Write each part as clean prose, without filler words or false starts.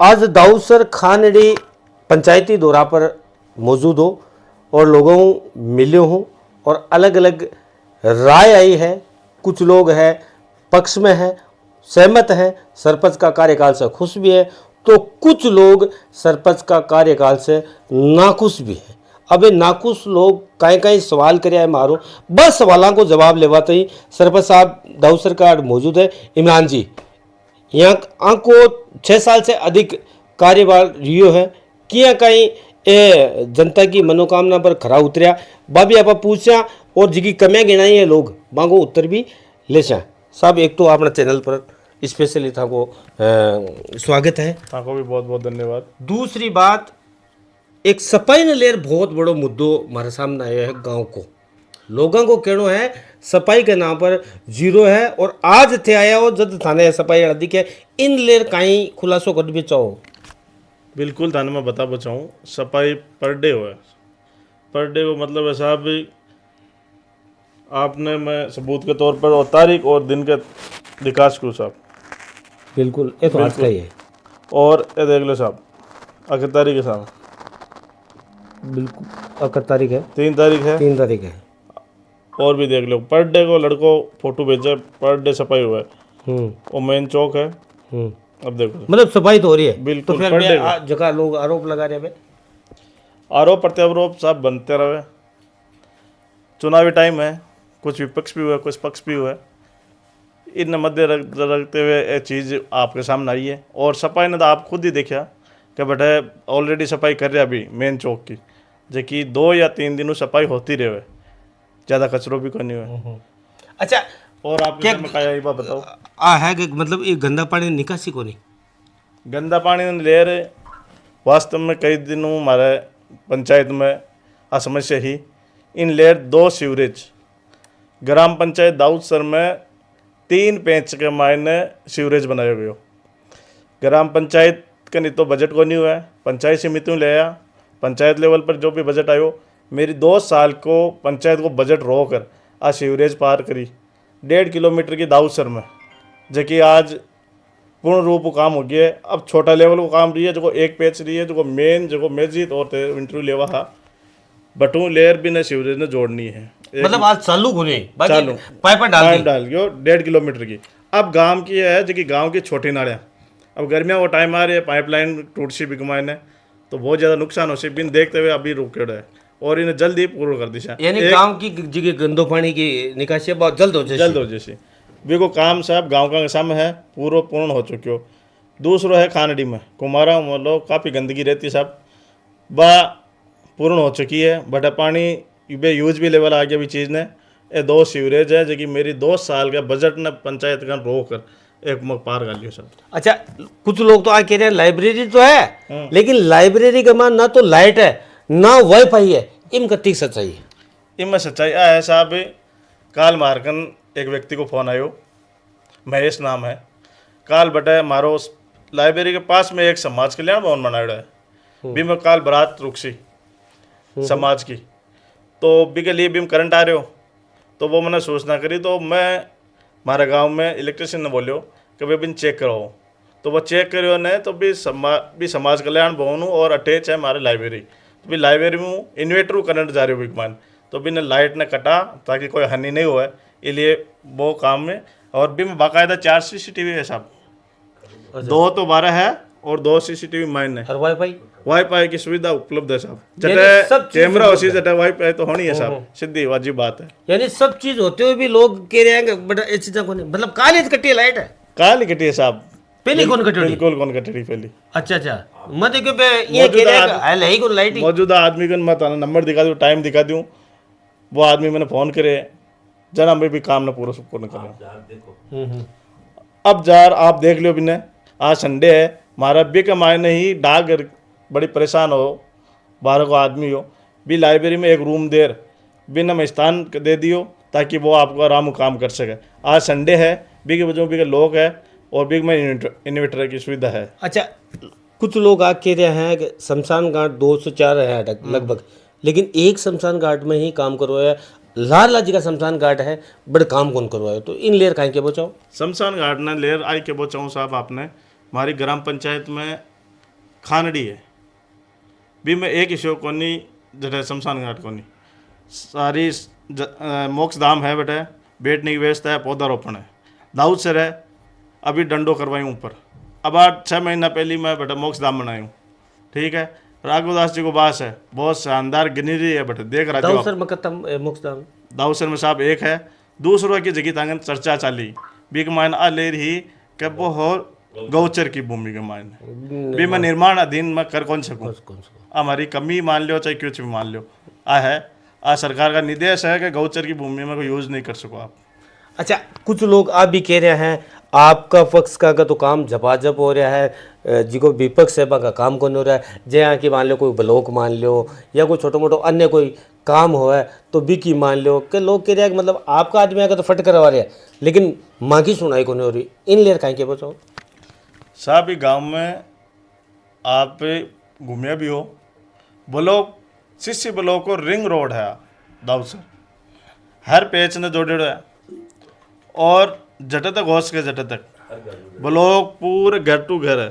आज दाऊदसर खानड़ी पंचायती दौरा पर मौजूद हो और लोगों मिले हों और अलग अलग राय आई है। कुछ लोग हैं पक्ष में हैं, सहमत हैं, सरपंच का कार्यकाल से खुश भी है, तो कुछ लोग सरपंच का कार्यकाल से नाखुश भी हैं। अबे नाखुश लोग कहीं कहीं सवाल करे है मारो, बस सवालों को जवाब लेवाते ही सरपंच साहब दाऊदसर का मौजूद है। इमरान जी, यहाँ को 6 साल से अधिक कार्यभार रियो है, किया कहीं ए जनता की मनोकामना पर खरा उतरिया, बाबी आप पूछा और जिकी कमियां गिनाई है लोग मांगो उत्तर भी ले जाए। साहब एक तो अपना चैनल पर स्पेशली था को स्वागत है, आपको भी बहुत बहुत धन्यवाद। दूसरी बात, एक सफाई ने लेर बहुत बड़ो मुद्दो हमारे सामने आया है। गांव को लोगों को कहना है सफाई के नाम पर जीरो है, और आज थे आया हो जब थाने सफाई अधिक है, इन लेर कहीं खुलासो कर भी चाहो। बिल्कुल थाने में बता बचाऊँ, सफाई पर डे हो है, पर डे को मतलब है साहब आपने मैं सबूत के तौर पर और तारीख और दिन के विकास करूँ साहब। बिल्कुल ये तो आज का ही है, और ये देख लो साहब, आखिर तारीख है साहब, बिल्कुल आखिर तारीख है 3 तारीख है, 3 तारीख है। और भी देख लो पर डे को लड़को फोटो भेजे, पर डे सफाई हुआ है, वो मेन चौक है। अब देखो मतलब सफाई तो हो रही है। बिल्कुल, तो फिर पर डे जगह लोग आरोप लगा रहे हैं, आरोप प्रत्यारोप सब बनते रहे। चुनावी टाइम है, कुछ विपक्ष भी हुआ, कुछ पक्ष भी हुआ, इन मध्य रखते हुए ये चीज़ आपके सामने आई है। और सफाई ने तो आप खुद ही देखा कि बेटा ऑलरेडी सफाई कर रहे अभी मेन चौक की, जो कि 2 या 3 दिनों सफाई होती रहे, ज़्यादा कचरों भी करनी हुए। अच्छा और आप क्या ये बात बताओ है कि मतलब ये गंदा पानी निकासी को नहीं, गंदा पानी ले रहे वास्तव में कई दिनों हमारे पंचायत में असमस्या ही इन लेर 2 सीवरेज ग्राम पंचायत दाऊदसर में 3 पैंच के मायने सीवरेज बनाए हुए हो। ग्राम पंचायत का नहीं तो बजट को नहीं हुआ है, पंचायत समितियों ले आया, पंचायत लेवल पर जो भी बजट आयो, मेरी 2 साल को पंचायत को बजट रोकर आज सीवरेज पार करी 1.5 किलोमीटर की दाऊदसर में, जो कि आज पूर्ण रूप काम हो गया है। अब छोटा लेवल को काम रही है, जो एक पैच रही है, जो मेन जो मस्जिद और इंटरव्यू लेवा है बटू लेयर भी ने सीवरेज ने जोड़नी है। मतलब आज चालू होने चालू पाइप डाल गयो 1.5 किलोमीटर की। अब गांव की है जो कि गांव की छोटी नालियाँ, अब गर्मियाँ वो टाइम आ रही है, पाइपलाइन टूट सी बिगमाए ने तो बहुत ज़्यादा नुकसान हो सी, बिन देखते हुए अभी रुके है और इन्हें जल्दी पूर्ण कर दिशा, यानी गांव की जगह गंदो पानी की निकासी बहुत जल्द हो जैसी भी को काम साहब गांव का समय है पूर्ण हो चुके हो। दूसरो है खानड़ी में कुमारा मोलो काफ़ी गंदगी रहती साहब, बा पूर्ण हो चुकी है, बटा पानी बे यूज भी लेवल आ गया भी चीज़ ने। ये 2 सीवरेज है जो कि मेरी 2 साल का बजट ने पंचायत का रोकर एक मग पार कर लियो सर। अच्छा कुछ लोग तो आज कह रहे हैं लाइब्रेरी तो है, लेकिन लाइब्रेरी के मान ना तो लाइट है ना वाईफाई है, इन कत्ती सच्चाई है? इनमें सच्चाई है साहब, काल मारकन एक व्यक्ति को फ़ोन आयो, महेश नाम है, काल बटे मारो लाइब्रेरी के पास में एक समाज कल्याण भवन बनाया है, भी मैं काल बारात रुकसी समाज की, तो भी के लिए भी करंट आ रहे हो, तो वो मैंने सूचना करी, तो मैं हमारे गांव में इलेक्ट्रिशियन ने बोलियो कि भाई बिन चेक कराओ, तो वो चेक करियो ने तो भी समाज कल्याण भवन और अटैच है हमारे लाइब्रेरी, तो भी लाइब्रेरी में इन्वेटर करंट जा रही हो बिकमान, तो भी ने लाइट ने कटा ताकि कोई हानि नहीं हुआ, इसलिए वो काम में। और भी में बाकायदा 4 CCTV है साहब, 2 तो 12 है और 2 CCTV माइन है, और वाईफाई की सुविधा उपलब्ध है साहब, जटे कैमरा हो सी जटे वाईफाई तो होनी है साहब, सीधी वाजिब बात है। यानी सब चीज होते हुए भी लोग कह रहे हैं बट ये चीजें को नहीं, मतलब काल ही कटी लाइट है, काल ही कटी है साहब, पहले कौन कटी? बिल्कुल कौन कटी पहली। अच्छा मत क्यों पे ये कह रहे हैं है ही कौन लाइट? मौजूदा आदमी को मैं ताना नंबर दिखा दूं, टाइम दिखा दूं, वो आदमी मैंने फोन करे जना में भी काम ना पूरा सबको न करे। अब जार आप देख लो बिना, आज संडे है, हमारा भी का मायने ही डाक बड़ी परेशान हो, 12 को आदमी हो, भी लाइब्रेरी में एक रूम देर बिना में स्थान दे दियो ताकि वो आपको आराम काम कर सके। आज संडे है, भी के बजों भी के लोग है और भी में इन्वर्टर की सुविधा है। अच्छा कुछ लोग आ कह रहे हैं कि शमशान घाट 2 से 4 है लगभग, लेकिन एक शमशान घाट में ही काम करवाया, लाला जी का शमशान घाट है बड़े काम कौन करवाया, तो इन लेर कहीं के बचाओ? शमशान घाट ने लेर आई के बचाऊँ साहब, आपने हमारी ग्राम पंचायत में खानड़ी है भी मैं एक ईशो कोनी जटे शमशान घाट कोनी सारी मोक्ष धाम है बेटे बैठने की व्यवस्था है पौधारोपण है दाऊद सर है अभी डंडो करवाई ऊपर अब आज 6 महीना पहले मैं बेटा मोक्ष धाम बनाई हूँ ठीक है राघवदास जी को बास है बहुत शानदार गिनरी है बेटे देख रहा दाऊद सर मकतम मुक्तदाम दाऊद सर में साहब एक है दूसरों की जगह तांगन चर्चा चाली बीक मायन आ ले रही कि वो हो गौचर की भूमि के मायने भी मैं निर्माण अधीन में कर कौन सकूँ हमारी कमी मान लो चाहे कुछ भी मान लो आ सरकार का निर्देश है कि गौचर की भूमि में कोई यूज नहीं कर सको आप। अच्छा कुछ लोग आप भी कह रहे हैं आपका पक्ष का तो काम झपाझप हो रहा है जिको विपक्ष है का काम कौन हो रहा है जे यहाँ की मान लो कोई ब्लॉक मान लो या कोई छोटो मोटो अन्य कोई काम हो है तो बिकी मान लो कि लोग कह रहे हैं कि मतलब आपका आदमी आकर तो फट करवा रहे हैं लेकिन माँ की सुनाई को नहीं हो रही इन लेर कहीं के बचाओ साहब ये गाँव में आप घूमे भी हो ब्लॉक शिष्य ब्लॉक को रिंग रोड है दाऊद सर हर पेच ने जोड़े है और जटे तक होश के जटे तक ब्लॉक पूरे घर टू घर है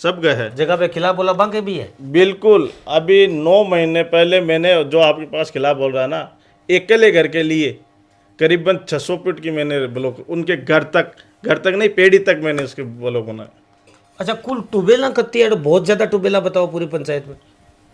सब गए है जगह पे खिलाफ बोला बांके भी है बिल्कुल। अभी 9 महीने पहले मैंने जो आपके पास खिलाफ बोल रहा है ना अकेले घर के लिए करीबन 600 फीट की मैंने ब्लॉक उनके घर तक नहीं पेड़ी तक मैंने उसके ब्लॉक बनाए। अच्छा कुल टूबेला कत्ती है बहुत ज़्यादा टूबेला बताओ पूरी पंचायत में।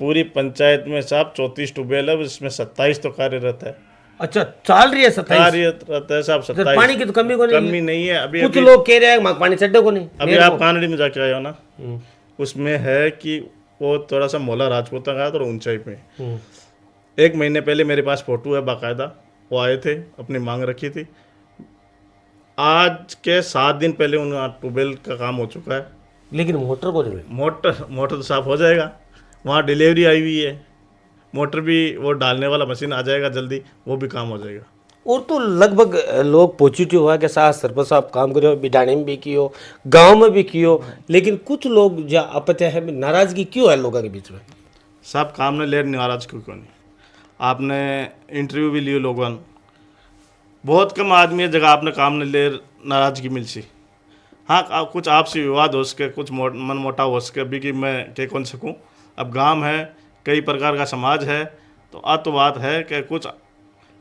पूरी पंचायत में साहब 34 ट्यूबवेल है इसमें 27 तो कार्यरत है। अच्छा चल रही है 27 कार्यरत है साहब 27। पानी की तो कमी नहीं है। अभी कुछ लोग कह रहे हैं पानी चढ़े को नहीं। अभी आप कानड़ी में जाके आए हो ना उसमें है कि वो थोड़ा सा मोला राजपूत का है थोड़ा ऊंचाई पे 1 महीने पहले मेरे पास फोटो है बाकायदा वो आए थे अपनी मांग रखी थी। आज के 7 दिन पहले उन ट्यूबवेल का काम हो चुका है लेकिन मोटर को नहीं। मोटर तो साफ हो जाएगा वहाँ डिलीवरी आई हुई है मोटर भी वो डालने वाला मशीन आ जाएगा जल्दी वो भी काम हो जाएगा। और तो लगभग लोग पॉजिटिव हुआ कि साथ सरपंच साहब काम करे बिडाणी में भी कियो गांव में भी कियो लेकिन कुछ लोग जो अपत्य है नाराजगी क्यों है लोगों के बीच में साहब काम ने ले नाराज क्यों नहीं। आपने इंटरव्यू भी लिए लोगों बहुत कम आदमी है जगह आपने काम ने ले नाराजगी मिल सी। हाँ कुछ आपसी विवाद हो सके कुछ मन मोटा हो सके अभी कि मैं कह कौन सकूँ। अब गांव है कई प्रकार का समाज है तो तो बात है कि कुछ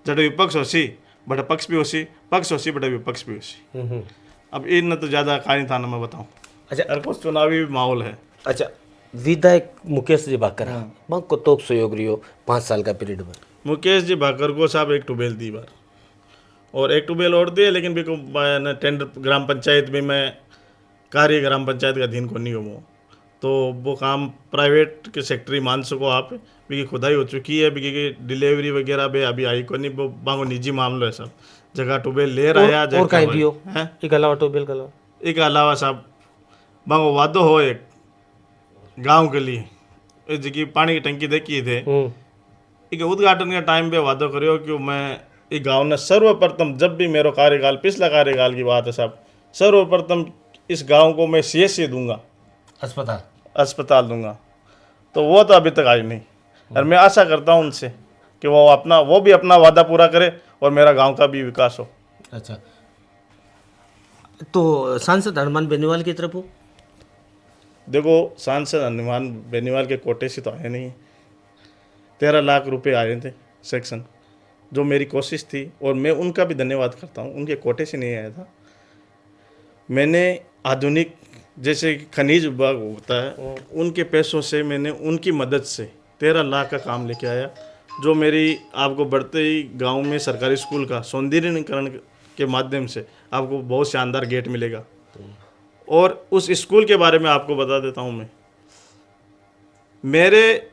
जड़े विपक्ष होसी बड़े पक्ष भी होसी पक्ष होसी बड़े विपक्ष भी होसी। अब इन तो ज़्यादा कहानी था ना मैं बताऊँ। अच्छा और कुछ चुनावी माहौल है। अच्छा विधायक मुकेश जी भाकर मैं को तो सहयोग रही हो 5 साल का पीरियड में मुकेश जी भाकर को साहब 1 ट्यूबवेल दी बार और 1 ट्यूबवेल और दिए लेकिन भी टेंडर ग्राम पंचायत में मैं कार्य ग्राम पंचायत का अधीन को नहीं हूँ तो वो काम प्राइवेट के सेक्टरी मान सको आप भी खुदाई हो चुकी है भी डिलीवरी वगैरह भी अभी आई को नहीं वो बांगो निजी मामलो है सब जगह ट्यूबवेल ले रहा है और कहीं भी हो एक अलावा ट्यूबवेल का एक अलावा साहब बांगो वादो हो एक गांव के लिए जगह पानी की टंकी देखी थे एक उद्घाटन के टाइम पे वादो करियो कि मैं ये गांव ने सर्वप्रथम जब भी मेरा कार्यकाल पिछला कार्यकाल की बात है साहब सर्वप्रथम इस गांव को मैं CHC दूंगा अस्पताल दूंगा तो वो तो अभी तक आई नहीं और मैं आशा करता हूं उनसे कि वो भी अपना वादा पूरा करे और मेरा गांव का भी विकास हो। अच्छा तो सांसद हनुमान बेनीवाल की तरफ हो देखो सांसद हनुमान बेनीवाल के कोटे से तो आए नहीं 13 लाख रुपए आए थे सेक्शन जो मेरी कोशिश थी और मैं उनका भी धन्यवाद करता हूँ उनके कोटे से नहीं आया था। मैंने आधुनिक जैसे खनिज विभाग होता है उनके पैसों से मैंने उनकी मदद से 13 लाख का काम लेके आया जो मेरी आपको बढ़ते ही गांव में सरकारी स्कूल का सौंदर्यीकरण के माध्यम से आपको बहुत शानदार गेट मिलेगा। और उस स्कूल के बारे में आपको बता देता हूं मैं मेरे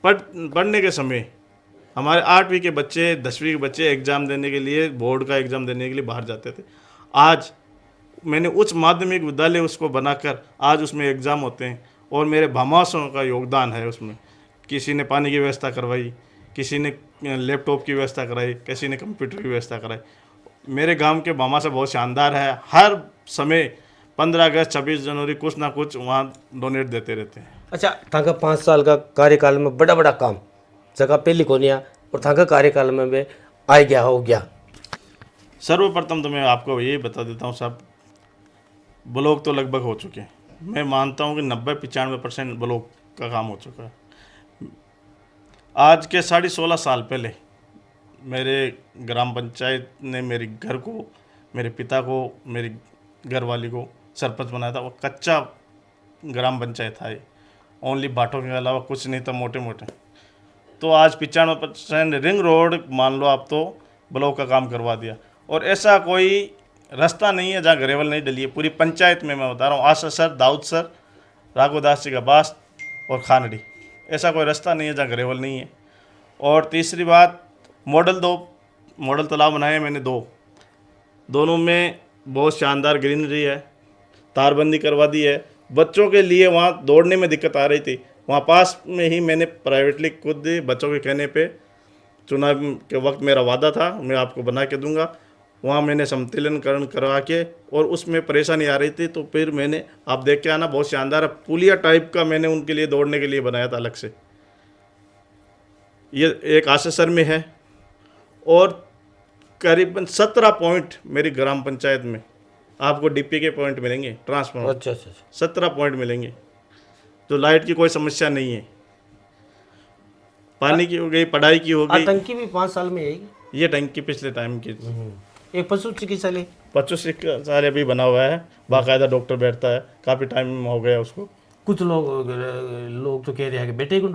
पढ़ने के समय हमारे 8वीं के बच्चे 10वीं के बच्चे एग्ज़ाम देने के लिए बोर्ड का एग्ज़ाम देने के लिए बाहर जाते थे। आज मैंने उच्च माध्यमिक विद्यालय उसको बनाकर आज उसमें एग्ज़ाम होते हैं और मेरे भामाशों का योगदान है उसमें। किसी ने पानी की व्यवस्था करवाई किसी ने लैपटॉप की व्यवस्था कराई किसी ने कंप्यूटर की व्यवस्था कराई। मेरे गांव के भामाशा बहुत शानदार है हर समय 15 अगस्त 26 जनवरी कुछ ना कुछ वहाँ डोनेट देते रहते हैं। अच्छा थाका 5 साल का कार्यकाल में बड़ा बड़ा काम जगह पहली कोनिया और थाका कार्यकाल में भी आ गया हो गया। सर्वप्रथम तो मैं आपको यही बता देता हूँ साहब ब्लॉक तो लगभग हो चुके हैं मैं मानता हूँ कि 90-95% ब्लॉक का काम हो चुका है। आज के 16.5 साल पहले मेरे ग्राम पंचायत ने मेरे घर को, मेरे पिता को, मेरी घरवाली को सरपंच बनाया था। वो कच्चा ग्राम पंचायत था, ये ओनली बाटों के अलावा कुछ नहीं था, मोटे मोटे। तो आज 95% रिंग रोड मान लो आप, तो ब्लॉक का काम करवा दिया। और ऐसा कोई रास्ता नहीं है जहाँ ग्रेवल नहीं डली है पूरी पंचायत में। मैं बता रहा हूँ, आशा सर, दाऊद सर, राघोदास जी का बास और खानड़ी, ऐसा कोई रास्ता नहीं है जहाँ ग्रेवल नहीं है। और तीसरी बात, मॉडल तालाब बनाए मैंने दोनों में बहुत शानदार ग्रीनरी है, तारबंदी करवा दी है। बच्चों के लिए वहाँ दौड़ने में दिक्कत आ रही थी, वहाँ पास में ही मैंने प्राइवेटली खुद बच्चों के कहने पे, चुनाव के वक्त मेरा वादा था मैं आपको बना के दूंगा, वहाँ मैंने समतुलनकरण करवा के, और उसमें परेशानी आ रही थी तो फिर मैंने, आप देख के आना, बहुत शानदार पुलिया टाइप का मैंने उनके लिए दौड़ने के लिए बनाया था अलग से। ये एक आशेसर में है। और करीबन 17 पॉइंट मेरी ग्राम पंचायत में आपको डीपी के पॉइंट मिलेंगे, ट्रांसफार्मर। अच्छा अच्छा। 17 पॉइंट मिलेंगे, जो लाइट की कोई समस्या नहीं है, पानी की हो गई, पढ़ाई की हो गई। टंकी भी 5 साल में आएगी। ये टंकी पिछले टाइम की। एक पशु चिकित्सालय, अभी बना हुआ है, बाकायदा डॉक्टर बैठता है, काफ़ी टाइम हो गया उसको। कुछ लोग तो कह रहे हैं कि बेटे को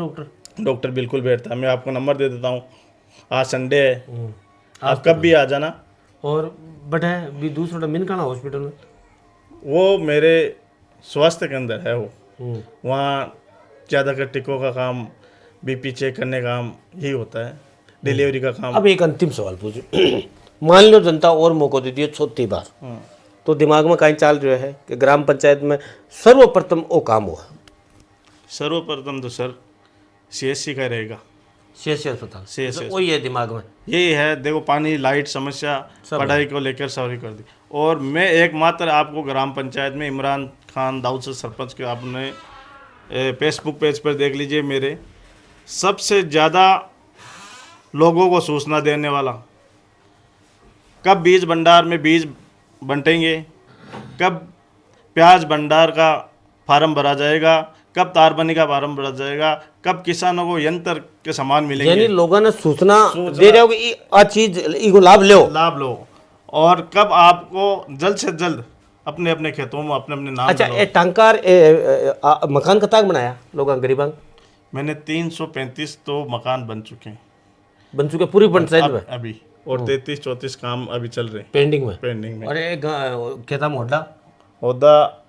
डॉक्टर बिल्कुल बैठता है। मैं आपको नंबर दे देता हूँ, आज संडे है, आप कब भी आ जाना। और बट है भी दूसरा मिनकाना हॉस्पिटल में, वो मेरे स्वास्थ्य के अंदर है। वो वहाँ ज़्यादातर टिकों का काम, बीपी चेक करने का काम यही होता है, डिलीवरी का काम। अब एक अंतिम सवाल पूछो, मान लो जनता और मौका दे दिए 34 बार, तो दिमाग में कहीं चाल रहा है कि ग्राम पंचायत में सर्वप्रथम वो काम हुआ? सर्वप्रथम तो सर CSC का रहेगा, CSC अस्पताल, CSC वही है दिमाग में। यही है। देखो, पानी, लाइट समस्या, पढ़ाई को लेकर सॉरी कर दी। और मैं एकमात्र आपको ग्राम पंचायत में इमरान खान दाऊद से सरपंच के, आपने फेसबुक पेज पर देख लीजिए, मेरे सबसे ज़्यादा लोगों को सूचना देने वाला, कब बीज भंडार में बीज बंटेंगे, कब प्याज भंडार का फार्म भरा जाएगा, कब तारबनी का फार्म भरा जाएगा, कब किसानों को यंत्र के सामान मिलेंगे। यानी लोगों ने सूचना दे रहे हो कि आ चीज इको लाभ लो, और कब आपको जल्द से जल्द अपने अपने खेतों में अपने अपने नाम। अच्छा, ये टंकार मकान कताक बनाया लोग गरीबां? मैंने 335 तो मकान बन चुके हैं पूरी पंचायत में अभी, और 33-34 काम अभी चल रहे हैं पेंडिंग में। और एक खेता में ओहदा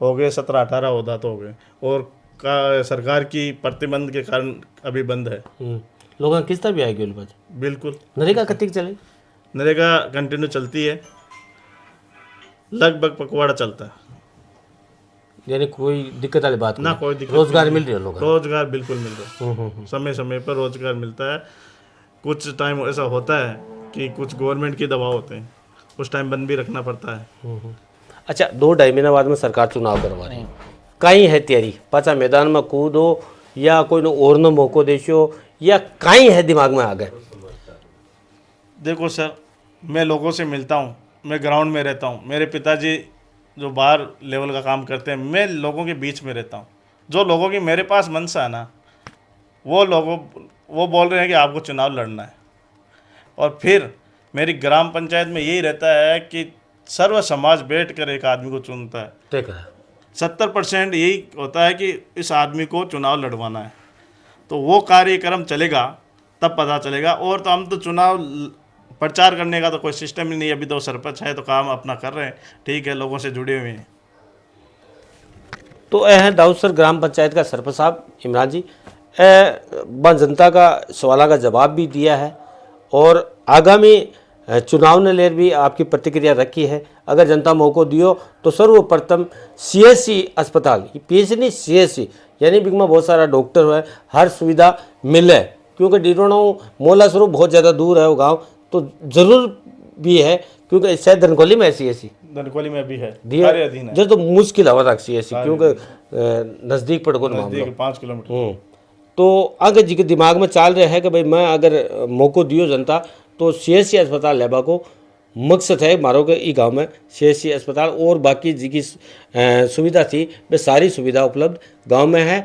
हो गए, 17-18 ओहदा तो हो गए, और सरकार की प्रतिबंध के कारण अभी बंद है। लोगों की किस्त भी आएगी बिल्कुल। नरेगा कतिक चले? नरेगा कंटिन्यू चलती है, लगभग पखवाड़ा चलता है, यानी कोई दिक्कत वाली बात ना, कोई दिक्कत। रोजगार मिल रही है लोगों? रोजगार बिल्कुल मिल रहा है, समय समय पर रोजगार मिलता है। कुछ टाइम ऐसा होता है कि कुछ गवर्नमेंट के दबाव होते हैं, उस टाइम बंद भी रखना पड़ता है। अच्छा, 2-2.5 महीना बाद में सरकार चुनाव करवा रही है, कहीं है तैयारी? पाचा मैदान में कूदो या कोई और न मौको देशो, या कहीं है दिमाग में आ गए? देखो सर, मैं लोगों से मिलता हूँ, मैं ग्राउंड में रहता हूँ, मेरे पिताजी जो बाहर लेवल का काम करते हैं, मैं लोगों के बीच में रहता हूँ। जो लोगों की मेरे पास मनसा है ना, वो बोल रहे हैं कि आपको चुनाव लड़ना है। और फिर मेरी ग्राम पंचायत में यही रहता है कि सर्व समाज बैठ कर एक आदमी को चुनता है। 70% यही होता है कि इस आदमी को चुनाव लड़वाना है। तो वो कार्यक्रम चलेगा तब पता चलेगा। और तो हम तो चुनाव प्रचार करने का तो कोई सिस्टम ही नहीं, अभी तो सरपंच है तो काम अपना कर रहे हैं, ठीक है, लोगों से जुड़े हुए हैं। तो यह है दाऊदसर ग्राम पंचायत का सरपंच साहब इमरान जी, जनता का सवालों का जवाब भी दिया है और आगामी चुनाव ने लेकर भी आपकी प्रतिक्रिया रखी है। अगर जनता मौको दियो तो सर्वप्रथम CSC अस्पताल, PSC नहीं CSC, यानी बिग में बहुत सारा डॉक्टर हुआ है, हर सुविधा मिले, क्योंकि डिरोना मोला स्वरूप बहुत ज़्यादा दूर है वो गांव, तो ज़रूर भी है, क्योंकि शायद धनकोली में है CSC, धनकोली में भी है, जो तो मुश्किल हवा था CSC, क्योंकि नज़दीक पड़ को 5 किलोमीटर। तो आगे जी के दिमाग में चाल रहा है कि भाई मैं अगर मौको दियो जनता तो CSC अस्पताल लेबा को मकसद है मारो के ई गांव में CHC अस्पताल और बाकी जी की सुविधा थी वे सारी सुविधा उपलब्ध गांव में है।